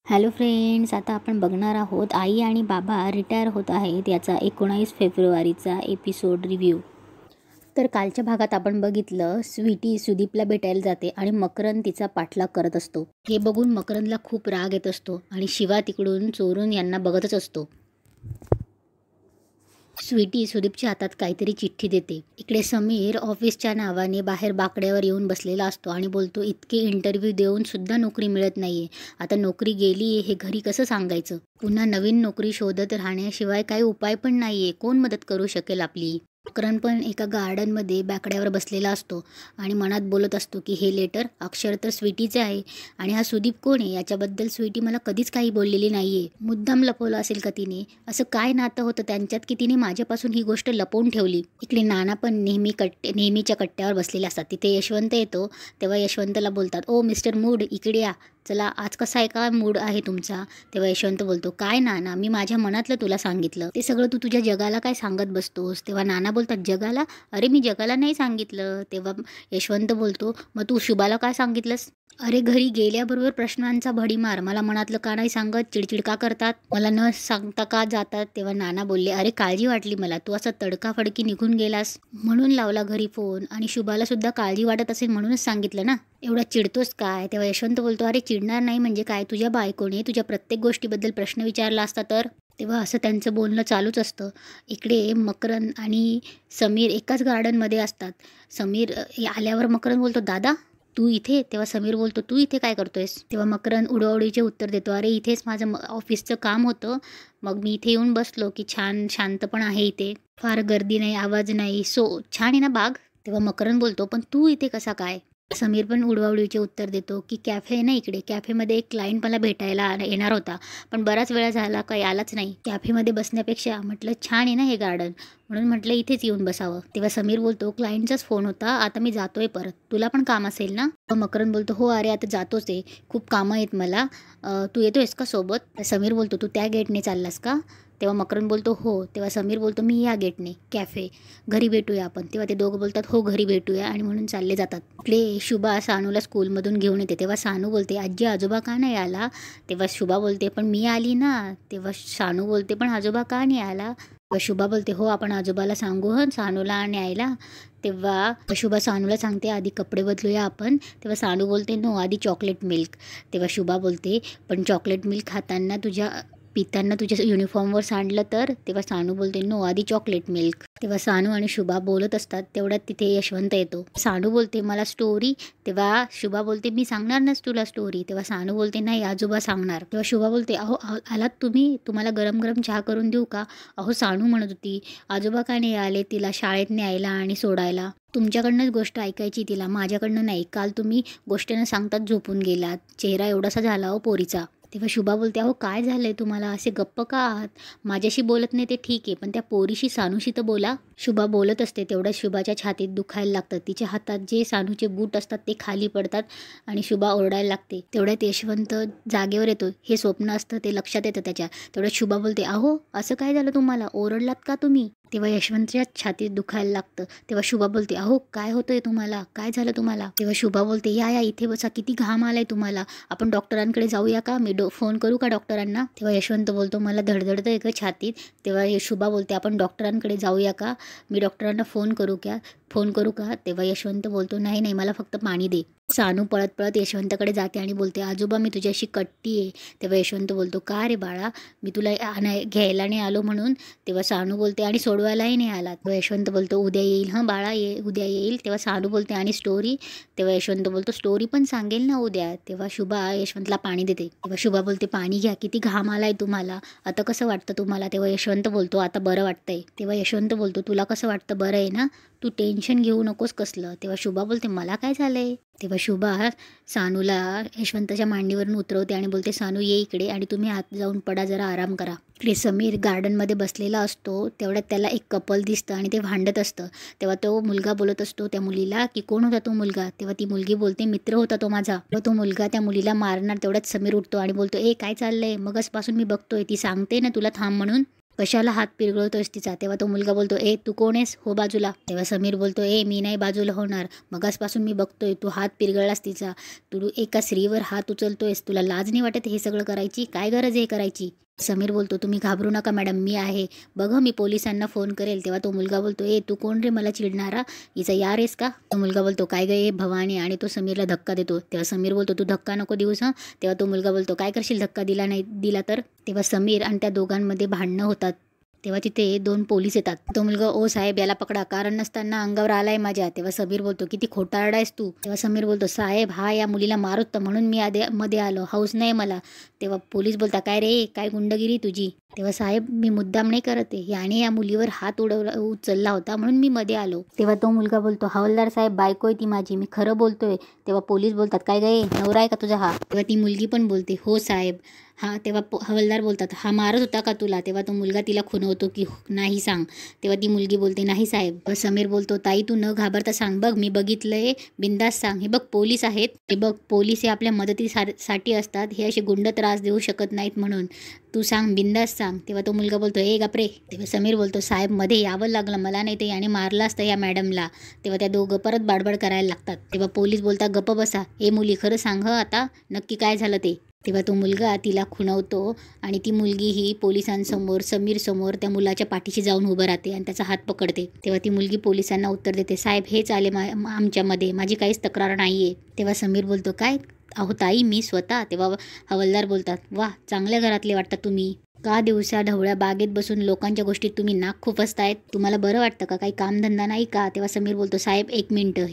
Hello friends, आता आपण बघणार आहोत आई आणि बाबा रिटायर होत आहेत याचा 19 फेब्रुवारीचा एपिसोड रिव्ह्यू. तर कालच्या भागात आपण बघितलं, स्वीटी सुदीपला भेटायला जाते आणि मकरंद तिचा पाठलाग करत असतो. हे बघून मकरंदला खूप राग येत असतो आणि शिवा तिकडून चोरून यांना बघतच असतो. स्वीटी सुदीपच्या हातात काहीतरी चिठ्ठी देते. इकडे समीर ऑफिसच्या नावाने बाहेर बाकड्यावर येऊन बसलेला असतो आणि बोलतो, इतके इंटरव्ह्यू देऊन सुद्धा नोकरी मिळत नाहीये. आता नोकरी गेली हे घरी कसं सांगायचं? पुन्हा नवीन नोकरी शोधत राहण्याशिवाय काही उपाय पण नाहीये. कोण मदत करू शकेल आपली? मकरंद पण एका गार्डनमध्ये बाकड्यावर बसलेला असतो आणि मनात बोलत असतो की हे लेटर अक्षर तर स्वीटीचे आहे आणि हा सुदीप कोण आहे? याच्याबद्दल स्वीटी मला कधीच काही बोललेली नाहीये. मुद्दाम लपवलं असेल का तिने? असं काय नातं होतं त्यांच्यात की तिने माझ्यापासून ही गोष्ट लपवून ठेवली? इकडे नाना पण नेहमीच्या कट्ट्यावर बसलेले असतात. तिथे यशवंत येतो तेव्हा यशवंतला बोलतात, ओ मिस्टर मूड, इकडे या. चला, आज कसा आहे का मूड आहे तुमचा? तेव्हा यशवंत बोलतो, काय नाना, मी माझ्या मनातलं तुला सांगितलं. ते सगळं तू तुझ्या जगाला काय सांगत बसतोस? तेव्हा नाना बोलतात, जगाला? अरे मी जगाला नाही सांगितलं. तेव्हा यशवंत बोलतो, मग तू शुभाला काय सांगितलंस? अरे घरी गेल्याबरोबर प्रश्नांचा भडीमार. मला मनातलं का नाही सांगत? चिडचिड का करतात? मला न सांगता का जातात? तेव्हा नाना बोलले, अरे काळजी वाटली मला. तू असं तडकाफडकी निघून गेलास म्हणून लावला घरी फोन, आणि शुभाला सुद्धा काळजी वाटत असेल म्हणूनच सांगितलं ना. एवढा चिडतोस काय? तेव्हा यशवंत बोलतो, अरे चिडणार नाही म्हणजे काय? तुझ्या बायकोने तुझ्या प्रत्येक गोष्टीबद्दल प्रश्न विचारला असता तर? तेव्हा असं त्यांचं बोलणं चालूच असतं. इकडे मकरंद आणि समीर एकाच गार्डनमध्ये असतात. समीर आल्यावर मकरंद बोलतो, दादा तू इथे? तेव्हा समीर बोलतो, तू इथे काय करतोयस? तेव्हा मकरंद उडवाउडीचे उत्तर देतो, अरे इथेच माझं ऑफिसचं काम होतं, मग मी इथे येऊन बसलो की छान शांत पण आहे इथे, फार गर्दी नाही, आवाज नाही, छान आहे ना बाग? तेव्हा मकरंद बोलतो, पण तू इथे कसा काय? समीर पण उडवाउडीचे उत्तर देतो की कॅफे आहे ना इकडे, कॅफेमध्ये एक क्लायंट मला भेटायला येणार होता, पण बराच वेळा झाला काही आलाच नाही. कॅफेमध्ये बसण्यापेक्षा म्हटलं छान आहे ना हे गार्डन, म्हणून म्हटलं इथेच येऊन बसावं. तेव्हा समीर बोलतो, क्लायंटचाच फोन होता, आता मी जातोय परत, तुला पण काम असेल ना? मकरंद बोलतो, हो अरे आता जातोच आहे, खूप कामं आहेत मला, तू येतोयस का सोबत? समीर बोलतो, तू त्या गेटने चाललास का? तेव्हा मकरंद बोलतो, हो. तेव्हा समीर बोलतो, मी या गेटने, कॅफे, घरी भेटूया आपण. तेव्हा ते दोघं बोलतात, हो घरी भेटूया, आणि म्हणून चालले जातात. आपले शुभा सानूला स्कूलमधून घेऊन येते. तेव्हा सानू बोलते, आजी आजोबा का नाही आला? तेव्हा शुभा बोलते, पण मी आली ना. तेव्हा सानू बोलते, पण आजोबा का नाही आला? तेव्हा शुभा बोलते, हो आपण आजोबाला सांगू सानूला न्यायला. तेव्हा शुभा सानूला सांगते, आधी कपडे बदलूया आपण. तेव्हा सानू बोलते, नो, आधी चॉकलेट मिल्क. तेव्हा शुभा बोलते, पण चॉकलेट मिल्क खाताना पितांना तुझ्या युनिफॉर्मवर सांडलं तर? तेव्हा सानू बोलते, नो, आधी चॉकलेट मिल्क. तेव्हा सानू आणि शुभा बोलत असतात, तेवढ्यात तिथे यशवंत येतो. सानू बोलते, मला स्टोरी. तेव्हा शुभा बोलते, मी सांगणार नाच तुला स्टोरी. तेव्हा सानू बोलते, नाही आजोबा सांगणार. तेव्हा शुभा बोलते, अहो आलात तुम्ही, तुम्हाला गरम गरम चहा करून देऊ का? अहो सानू म्हणत होती आजोबा का नाही आले तिला शाळेत न्यायला आणि सोडायला? तुमच्याकडनंच गोष्ट ऐकायची तिला, माझ्याकडनं नाही. काल तुम्ही गोष्ट न सांगताच झोपून गेलात, चेहरा एवढासा झाला हो पोरीचा. तेव्हा शुभा बोलते, अहो काय झालंय तुम्हाला, असे गप्प का आहात? माझ्याशी बोलत नाही ते ठीक आहे, पण त्या पोरीशी सानूशी तर बोला. शुभा बोलत असते तेवढ्याच शुभाच्या छातीत दुखायला लागतं. तिच्या हातात जे सानूचे बूट असतात ते खाली पडतात आणि शुभा ओरडायला लागते. तेवढ्यात यशवंत जागेवर येतो. हे स्वप्न असतं ते लक्षात येतं त्याच्या. तेवढ्यात शुभा बोलते, अहो असं काय झालं तुम्हाला, ओरडलात का तुम्ही? तेव्हा यशवंतच्या छातीत दुखायला लागतं. तेव्हा शुभा बोलते, अहो काय होतंय तुम्हाला, काय झालं तुम्हाला? तेव्हा शुभा बोलते, या इथे बसा, किती घाम आलाय तुम्हाला, आपण डॉक्टरांकडे जाऊया का? मी फोन करू का डॉक्टरांना? तेव्हा यशवंत बोलतो, मला धडधडतंय का छातीत? तेव्हा शुभा बोलते, आपण डॉक्टरांकडे जाऊया का? मी डॉक्टरांना फोन करू का? तेव्हा यशवंत बोलतो, नाही नाही, मला फक्त पाणी दे. सानू पळत पळत यशवंतकडे जाते आणि बोलते, आजोबा मी तुझ्याशी कट्टी आहे. तेव्हा यशवंत बोलतो, का रे बाळा, मी तुला घ्यायला नाही आलो म्हणून? तेव्हा सानू बोलते, आणि सोडवायलाही नाही आला. तेव्हा यशवंत बोलतो, उद्या येईल हां बाळा, उद्या येईल. तेव्हा सानू बोलते, आणि स्टोरी? तेव्हा यशवंत बोलतो, स्टोरी पण सांगेल ना उद्या. तेव्हा शुभा यशवंतला पाणी देते. तेव्हा शुभा बोलते, पाणी घ्या, किती घाम आलाय तुम्हाला, आता कसं वाटतं तुम्हाला? तेव्हा यशवंत बोलतो, आता बरं वाटतंय. तेव्हा यशवंत बोलतो, तुला कसं वाटतं, बरं आहे ना, तू टेन्शन घेऊ नकोस कसलं. तेव्हा शुभा बोलते, मला काय झालंय? तेव्हा शुभा सानूला यशवंताच्या मांडीवरून उतरवते आणि बोलते, सानू ये इकडे, आणि तुम्ही आत जाऊन पडा, जरा आराम करा. इकडे समीर गार्डनमध्ये बसलेला असतो. तेवढ्यात त्याला एक कपल दिसतं आणि ते भांडत असतं. तेव्हा तो मुलगा बोलत असतो त्या मुलीला की कोण होता तो मुलगा? तेव्हा ती मुलगी बोलते, मित्र होता तो माझा. तो मुलगा त्या मुलीला मारणार. तेवढ्यात समीर उठतो आणि बोलतो, काय चाललंय? मगचपासून मी बघतोय, ती सांगते ना तुला थांब म्हणून. कशाला हात पिरगळतोयस तिचा? तेव्हा तो मुलगा बोलतो, ए तू कोण आहेस? हो बाजूला. तेव्हा समीर बोलतो, ए मी नाही बाजूला होणार, मगासपासून मी बघतोय तू हात पिरगळलास तिचा. तू एका स्त्रीवर हात उचलतोयस, तुला लाज नाही वाटत हे सगळं करायची? काय गरज आहे करायची? समीर बोलतो, तुम्ही घाबरू नका मॅडम, मी आहे बघ, मी पोलिसांना फोन करेल. तेव्हा तो मुलगा बोलतो, ए तू कोण रे मला चिडणारा? हिचा यार आहेस का? तो मुलगा बोलतो, काय गे भवानी, आणि तो समीरला धक्का देतो. तेव्हा समीर बोलतो, तू धक्का नको देऊस हं. तेव्हा तो मुलगा बोलतो, काय करशील धक्का दिला नाही दिला तर? तेव्हा समीर आणि त्या दोघांमध्ये भांडणं होतात. तेव्हा तिथे 2 पोलीस येतात. तो मुलगा, ओ साहेब याला पकडा, कारण नसताना अंगावर आलाय माझ्या. तेव्हा समीर बोलतो, किती खोटारडा आहेस तू? तेव्हा समीर बोलतो, साहेब हा या मुलीला मारत होता म्हणून मी मध्ये आलो, हौस नाही मला. तेव्हा पोलीस बोलता, काय रे काय गुंडगिरी तुझी? तेव्हा साहेब मी मुद्दाम नाही करत आहे, याने या मुलीवर हात उचलला होता म्हणून मी मध्ये आलो. तेव्हा तो मुलगा बोलतो, हवालदार साहेब बायको आहे ती माझी, मी खरं बोलतोय. तेव्हा पोलीस बोलतात, काय गे नवरा आहे का तुझा हा? तेव्हा ती मुलगी पण बोलते, हो साहेब. हा तेव्हा हवालदार बोलतात, हा मारत होता का तुला? तेव्हा तो मुलगा तिला खुणवतो की नाही सांग. तेव्हा ती मुलगी बोलते, नाही साहेब. समीर बोलतो, ताई तू न घाबरता सांग, बघ मी बघितलंय, बिंदास सांग. हे बघ पोलीस आहेत, हे बघ पोलीस हे आपल्या मदतीसाठी असतात, हे असे गुंड त्रास देऊ शकत नाहीत, म्हणून तू सांग, बिंदास सांग. तेव्हा तो मुलगा बोलतो, ए गप्रे. तेव्हा समीर बोलतो, साहेब मध्ये यावं लागलं मला, नाही तर याने मारलं असतं या मॅडमला. तेव्हा त्या दोघं परत बाडबाड करायला लागतात. तेव्हा पोलीस बोलतात, गप्प बसा. ए मुली खरं सांग आता नक्की काय झालं ते. तेव्हा तो मुलगा तिला खुणवतो आणि ती मुलगी ही पोलिसांसमोर समीर समोर त्या मुलाच्या पाठीशी जाऊन उभं राहते आणि त्याचा हात पकडते. तेव्हा ती मुलगी पोलिसांना उत्तर देते, साहेब हेच आले आमच्यामध्ये, माझी काहीच तक्रार नाहीये. तेव्हा समीर बोलतो, काय अहो ताई मी स्वतः. तेव्हा हवालदार बोलतात, वा चांगल्या घरातले वाटतात तुम्ही, का दिवसा ढवळ्या बागेत बसून लोकांच्या गोष्टीत तुम्ही नाक खुपसतायत? तुम्हाला बरं वाटतं का? काही कामधंदा नाही का? तेव्हा समीर बोलतो, साहेब 1 मिनिटं,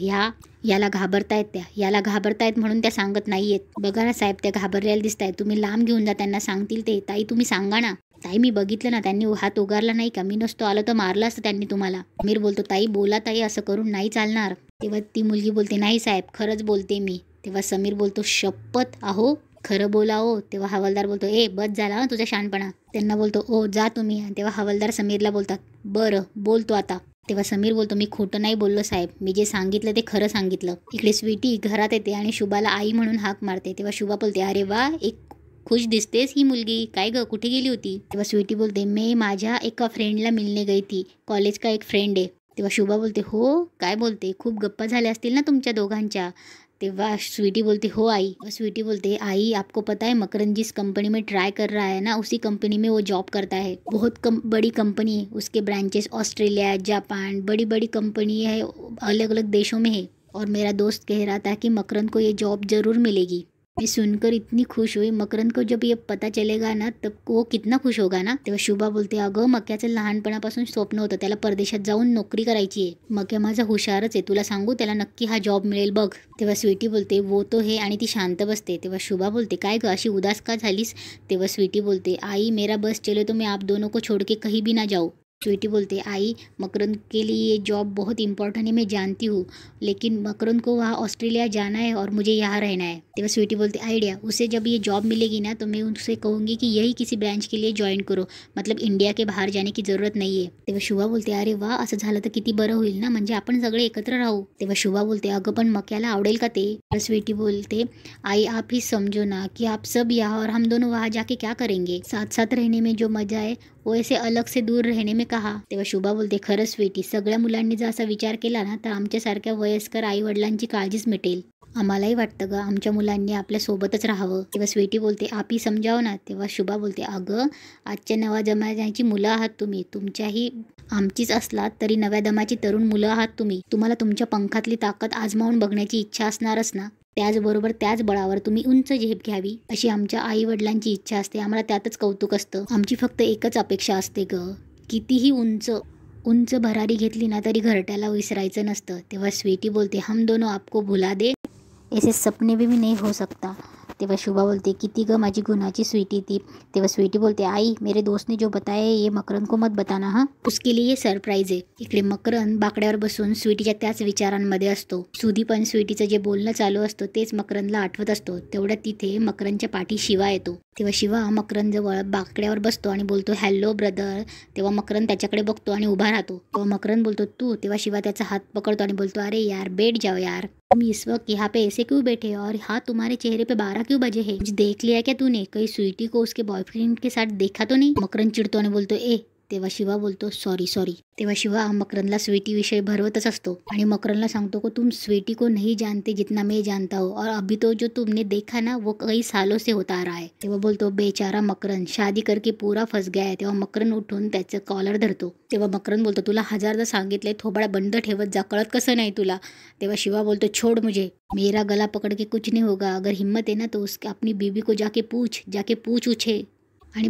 याला घाबरतायत याला घाबरतायत म्हणून त्या सांगत नाहीयेत. बघा ना साहेब, त्या घाबरलेल्या दिसतायत, तुम्ही लांब घेऊन जा, त्यांना सांगतील ते. ताई तुम्ही सांगा ना. ताई मी बघितलं ना, त्यांनी हात उगारला नाही का, मी नसतो आलो तर मारलं असतं त्यांनी तुम्हाला. समीर बोलतो, ताई बोला ताई, असं करून नाही चालणार. तेव्हा ती मुलगी बोलते, नाही साहेब खरंच बोलते मी. तेव्हा समीर बोलतो, शपथ आहो खरं बोला हो. तेव्हा हवालदार बोलतो, ए बस झाला ना तुझा शहाणपणा. त्यांना बोलतो, ओ जा तुम्ही. तेव्हा हवालदार समीरला बोलतात, बरं बोलतो आता. तेव्हा समीर बोलतो, मी खोटं नाही बोललो साहेब, मी जे सांगितलं ते खरं सांगितलं. इकडे स्वीटी घरात येते आणि शुभाला आई म्हणून हाक मारते. तेव्हा शुभा बोलते, अरे वा एक खुश दिसतेस ही मुलगी, काय ग कुठे गेली होती? तेव्हा स्वीटी बोलते, मी माझ्या एका फ्रेंडला मिळणे गई थी, कॉलेज का एक फ्रेंड आहे. तेव्हा शुभा बोलते, हो काय बोलते, खूप गप्पा झाल्या असतील ना तुमच्या दोघांच्या? तेव्हा स्वीटी बोलती, हो आई. स्वीटी बोलते, आई आपको पता है मकरंद जिस कंपनी में ट्राई कर रहा है ना, उसी कंपनी में वो जॉब करता है. बहुत बड़ी कंपनी है, उसके ब्रांचेस ऑस्ट्रेलिया जापान बड़ी बड़ी कंपनी है, अलग अलग देशों में है. और मेरा दोस्त कह रहा था कि मकरंद को ये जॉब जरूर मिलेगी. मैं सुनकर इतनी खुश हुई. मकरंद को जब ये पता चलेगा ना तब वो कितना खुश होगा ना. तेव्हा शुभा बोलते, अगं मक्याचं लहानपणापासून स्वप्न होतं, त्याला परदेशात जाऊन नोकरी करायची आहे. मक्या माझा हुशारच आहे, तुला सांगू त्याला नक्की हा जॉब मिळेल बघ. तेव्हा स्वीटी बोलते, वो तो है, आणि ती शांत बसते. तेव्हा शुभा बोलते, काय ग अशी उदास का झालीस? तेव्हा स्वीटी बोलते, आई मेरा बस चले तो मैं आप दोनों को छोड़ के कहीं भी ना जाऊँ. स्वीटी बोलते, आई मकरंद के लिए ये जॉब बहुत इंपॉर्टेंट है, मैं जानती हूँ, लेकिन मकरंद को वहाँ ऑस्ट्रेलिया जाना है और मुझे यहाँ रहना है. तेव्हा स्वीटी बोलते, आइडिया, उसे जब ये जॉब मिलेगी ना तो मैं उनसे कहूँगी कि यही किसी ब्रांच के लिए ज्वाइन करो, मतलब इंडिया के बाहर जाने की ज़रूरत नहीं है. तेव्हा शुभा बोलते, अरे वा असं झालं तर किती बरं होईल ना, म्हणजे आपण सगळे एकत्र राहू. तेव्हा शुभा बोलते, अगं पण मक्याला आवडेल का ते? स्वीटी बोलते, आई आप ही समझो ना कि आप सब यहाँ और हम दोनों वहाँ जाके क्या करेंगे, साथ साथ रहने में जो मजा है वो ऐसे अलग से दूर रहने में कहा. तेव्हा शुभा बोलते, खरंच स्वीटी, सगळ्या मुलांनी जर असा विचार केला ना तर आमच्यासारख्या वयस्कर आई वडिलांची काळजीच मिटेल. आम्हालाही वाटतं ग आमच्या मुलांनी आपल्या सोबतच राहावं. तेव्हा स्वीटी बोलते, आपही समजाव ना. तेव्हा शुभा बोलते, अगं आजच्या नव्या जमान्याची मुलं आहात तुम्ही, तुमच्याही आमचीच असलात तरी नव्या दमाची तरुण मुलं आहात तुम्ही, तुम्हाला तुमच्या पंखातली ताकद आजमावून बघण्याची इच्छा असणारच ना. त्याचबरोबर त्याच बळावर तुम्ही उंच झेप घ्यावी अशी आमच्या आई वडिलांची इच्छा असते, आम्हाला त्यातच कौतुक असतं. आमची फक्त एकच अपेक्षा असते ग, कितीही उंच भरारी घेतली ना तरी घरट्याला विसरायचं नसतं. तेव्हा स्वीटी बोलते, हम दोनों आपको भुला दे, ऐसे सपने भी नहीं हो सकता. तेव्हा शुभा बोलते, किती ग माझी गुणाची स्वीटी ती. तेव्हा स्वीटी बोलते, आई मेरे दोस्त ने जो बताया ये मकरंद को मत बताना हाँ, उसके लिए सरप्राईज आहे. इकडे मकरंद बाकड्यावर बसून स्वीटीच्या त्याच विचारांमध्ये असतो. सुधी पण स्वीटीचं जे बोलणं चालू असतं तेच मकरंदला आठवत असतो. तेवढ्यात तिथे मकरंदच्या पाठी शिवा येतो. तेव्हा शिवा मकरंदजवळ बाकड्यावर बसतो आणि बोलतो हॅलो ब्रदर. तेव्हा मकरंद त्याच्याकडे बघतो आणि उभा राहतो. तेव्हा मकरंद बोलतो तू. तेव्हा शिवा त्याचा हात पकडतो आणि बोलतो अरे यार बैठ जाओ यार, तुम इस वक्त यहाँ पे ऐसे क्यों बैठे और हाँ तुम्हारे चेहरे पे 12 क्यों बजे है, कुछ देख लिया क्या तूने, कहीं स्वीटी को उसके बॉयफ्रेंड के साथ देखा तो नहीं. मकरंद चिडतो आणि बोलतो ए. तेव्हा शिवा बोलतो सॉरी सॉरी. तेव्हा शिवा मकरंदला स्वीटी विषयी भरवतच असतो आणि मकरंदला सांगतो को तुम स्वीटी को नहीं जानते जितना मैं जानता हूँ और अभी तो जो तुमने देखा ना वो कई सालों से होता आ रहा है. तेव्हा बोलतो बेचारा मकरंद शादी करके पूरा फस गया है. तेव्हा मकरंद उठून त्याचं कॉलर धरतो. तेव्हा मकरंद बोलतो तुला हजारदा सांगितलंय थोबाडा बंद ठेवत जा, कळत कसं नाही तुला. तेव्हा शिवा बोलतो छोड़ मुझे, मेरा गला पकड़ के कुछ नहीं होगा, अगर हिम्मत है ना तो उसके अपनी बीबी को जाके पूछ उछे. आणि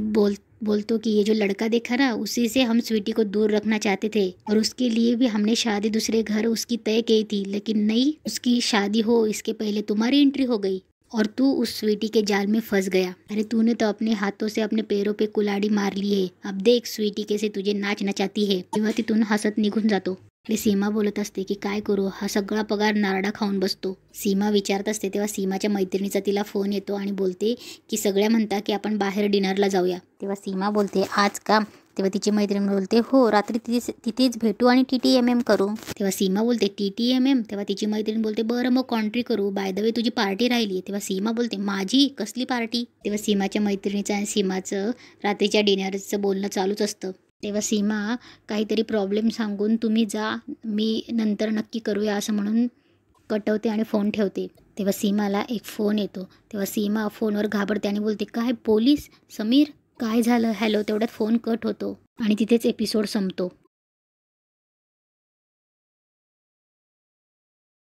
बोलतो कि ये जो लड़का देखा ना उसी से हम स्वीटी को दूर रखना चाहते थे और उसके लिए भी हमने शादी दूसरे घर उसकी तय की थी, लेकिन नहीं, उसकी शादी हो इसके पहले तुम्हारी एंट्री हो गई और तू उस स्वीटी के जाल में फंस गया. अरे तूने तो अपने हाथों से अपने पैरों पे कुल्हाड़ी मार ली है, अब देख स्वीटी कैसे तुझे नाच नचाती है. तेव्हा तिथून हसत निघून जातो. आणि सीमा बोलत असते की काय करू, हा सगळा पगार नारडा खाऊन बसतो. सीमा विचारत असते तेव्हा सीमाच्या मैत्रिणीचा तिला फोन येतो आणि बोलते की सगळ्या म्हणता की आपण बाहेर डिनरला जाऊया. तेव्हा सीमा बोलते आज का. तेव्हा तिची मैत्रीण बोलते हो रात्री तिथेच भेटू आणि TTMM करू. तेव्हा सीमा बोलते TTMM. तेव्हा तिची मैत्रीण बोलते बरं मग कॉन्ट्री करू, बाय द वे तुझी पार्टी राहिली. तेव्हा सीमा बोलते माझी कसली पार्टी. तेव्हा सीमाच्या मैत्रिणीचं आणि सीमाचं रात्रीच्या डिनरचं बोलणं चालूच असतं. तेव्हा सीमा काहीतरी प्रॉब्लेम सांगून तुम्ही जा, मी नंतर नक्की करूया असं म्हणून कटवते आणि फोन ठेवते. तेव्हा सीमाला एक फोन येतो. तेव्हा सीमा फोनवर घाबरते आणि बोलते काय पोलीस, समीर काय झालं, हॅलो. तेवढ्यात फोन कट होतो आणि तिथेच एपिसोड संपतो.